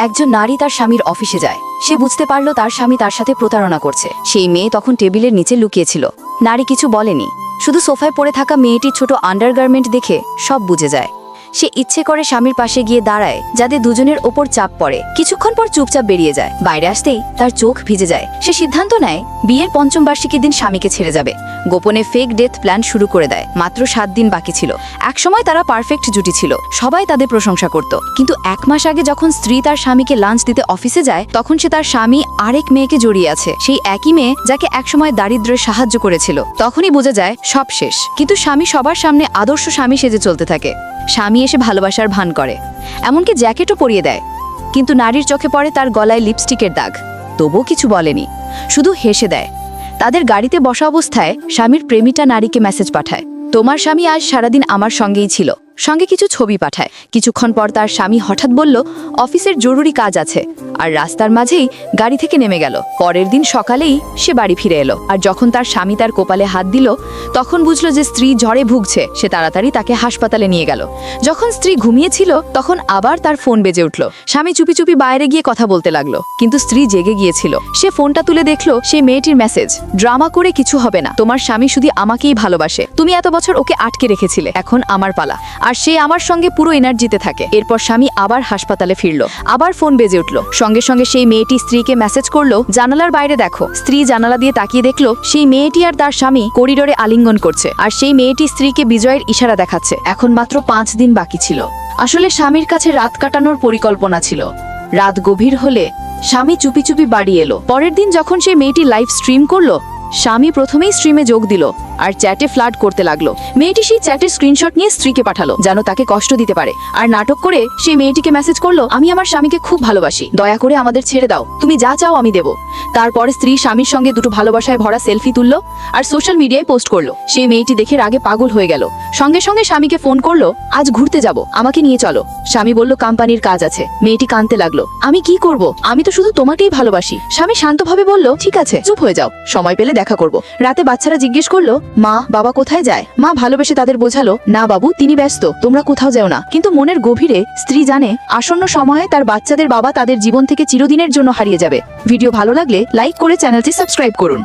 একজন নারী তার স্বামীর অফিসে যায়। সে বুঝতে পারল তার স্বামী তার সাথে প্রতারণা করছে। সেই মেয়ে তখন টেবিলের নিচে লুকিয়েছিল। নারী কিছু বলেনি, শুধু সোফায় পড়ে থাকা মেয়েটির ছোট আন্ডারগার্মেন্ট দেখে সব বুঝে যায়। সে ইচ্ছে করে স্বামীর পাশে গিয়ে দাঁড়ায় যাতে দুজনের ওপর চাপ পড়ে। কিছুক্ষণ পর চুপচাপ বেরিয়ে যায়। বাইরে আসতেই তার চোখ ভিজে যায়। সে সিদ্ধান্ত নেয় বিয়ের ৫ম বার্ষিকীর দিন স্বামীকে ছেড়ে যাবে। গোপনে ফেক ডেথ প্ল্যান শুরু করে দেয়। মাত্র ৭ দিন বাকি ছিল। একসময় তারা পারফেক্ট জুটি ছিল, সবাই তাদের প্রশংসা করত। কিন্তু ১ মাস আগে যখন স্ত্রী তার স্বামীকে লাঞ্চ দিতে অফিসে যায়, তখন সে তার স্বামী আরেক মেয়েকে জড়িয়ে আছে। সেই একই মেয়ে যাকে একসময় দারিদ্র্যে সাহায্য করেছিল। তখনই বোঝা যায় সব শেষ। কিন্তু স্বামী সবার সামনে আদর্শ স্বামী সেজে চলতে থাকে। স্বামী এসে ভালোবাসার ভান করে, এমনকি জ্যাকেটও পরিয়ে দেয়। কিন্তু নারীর চোখে পড়ে তার গলায় লিপস্টিকের দাগ। তবুও কিছু বলেনি, শুধু হেসে দেয়। তাদের গাড়িতে বসা অবস্থায় স্বামীর প্রেমিকা নারীকে মেসেজ পাঠায়, তোমার স্বামী আজ সারাদিন আমার সঙ্গেই ছিল। সঙ্গে কিছু ছবি পাঠায়। কিছুক্ষণ পর তার স্বামী হঠাৎ বলল অফিসের জরুরি কাজ আছে, আর রাস্তার মাঝেই গাড়ি থেকে নেমে গেল। পরের দিন সকালেই সে বাড়ি ফিরে এলো। আর যখন তার স্বামী তার কপালে হাত দিল, তখন বুঝলো যে স্ত্রী জ্বরে ভুগছে। সে তাড়াতাড়ি তাকে হাসপাতালে নিয়ে গেল। যখন স্ত্রী ঘুমিয়েছিল, তখন আবার তার ফোন বেজে উঠল। স্বামী চুপি চুপি বাইরে গিয়ে কথা বলতে লাগলো, কিন্তু স্ত্রী জেগে গিয়েছিল। সে ফোনটা তুলে দেখলো সেই মেয়েটির মেসেজ, ড্রামা করে কিছু হবে না, তোমার স্বামী শুধু আমাকেই ভালোবাসে। তুমি এত বছর ওকে আটকে রেখেছিলে, এখন আমার পালা। আর সে আমার সঙ্গে পুরো এনার্জিতে থাকে। এরপর স্বামী আবার হাসপাতালে ফিরল। আবার ফোন বেজে উঠল। সঙ্গে সঙ্গে সেই মেয়েটি স্ত্রীকে মেসেজ করলো, জানালার বাইরে দেখো। স্ত্রী জানালা দিয়ে তাকিয়ে দেখলো সেই মেয়েটি আর তার স্বামী করিডোরে আলিঙ্গন করছে। আর সেই মেয়েটি স্ত্রীকে বিজয়ের ইশারা দেখাচ্ছে। এখন মাত্র 5 দিন বাকি ছিল। আসলে স্বামীর কাছে রাত কাটানোর পরিকল্পনা ছিল। রাত গভীর হলে স্বামী চুপি চুপি বাড়ি এলো। পরের দিন যখন সেই মেয়েটি লাইভ স্ট্রিম করলো, স্বামী প্রথমেই স্ট্রিমে যোগ দিল আর চ্যাটে ফ্লার্ট করতে লাগলো। মেয়েটি সেই চ্যাটের স্ক্রিনশট নিয়ে স্ত্রীকে পাঠালো, যেন তাকে কষ্ট দিতে পারে। আর নাটক করে সেই মেয়েটিকে মেসেজ করলো, আমি আমার স্বামীকে খুব ভালোবাসি, দয়া করে আমাদের ছেড়ে দাও, তুমি যা চাও আমি দেব। তারপরে স্ত্রী স্বামীর সঙ্গে দুটো ভালোবাসায় ভরা সেলফি তুললো আর সোশ্যাল মিডিয়ায় পোস্ট করলো। সেই মেয়েটি দেখে রাগে পাগল হয়ে গেল। সঙ্গে সঙ্গে স্বামীকে ফোন করলো, আজ ঘুরতে যাব, আমাকে নিয়ে চলো। স্বামী বলল কোম্পানির কাজ আছে। মেয়েটি কাঁদতে লাগলো, আমি কি করব, আমি তো শুধু তোমাকেই ভালোবাসি। স্বামী শান্তভাবে বলল, ঠিক আছে, চুপ হয়ে যাও, সময় পেলে দেখা করব। রাতে বাচ্চারা জিজ্ঞেস করলো, মা বাবা কোথায় যায়? মা ভালোবেসে তাদের বোঝালো, না বাবু, তিনি ব্যস্ত, তোমরা কোথাও যাও না। কিন্তু মনের গভীরে স্ত্রী জানে আসন্ন সময়ে তার বাচ্চাদের বাবা তাদের জীবন থেকে চিরদিনের জন্য হারিয়ে যাবে। ভিডিও ভালো লাগলে লাইক করে চ্যানেলটি সাবস্ক্রাইব করুন।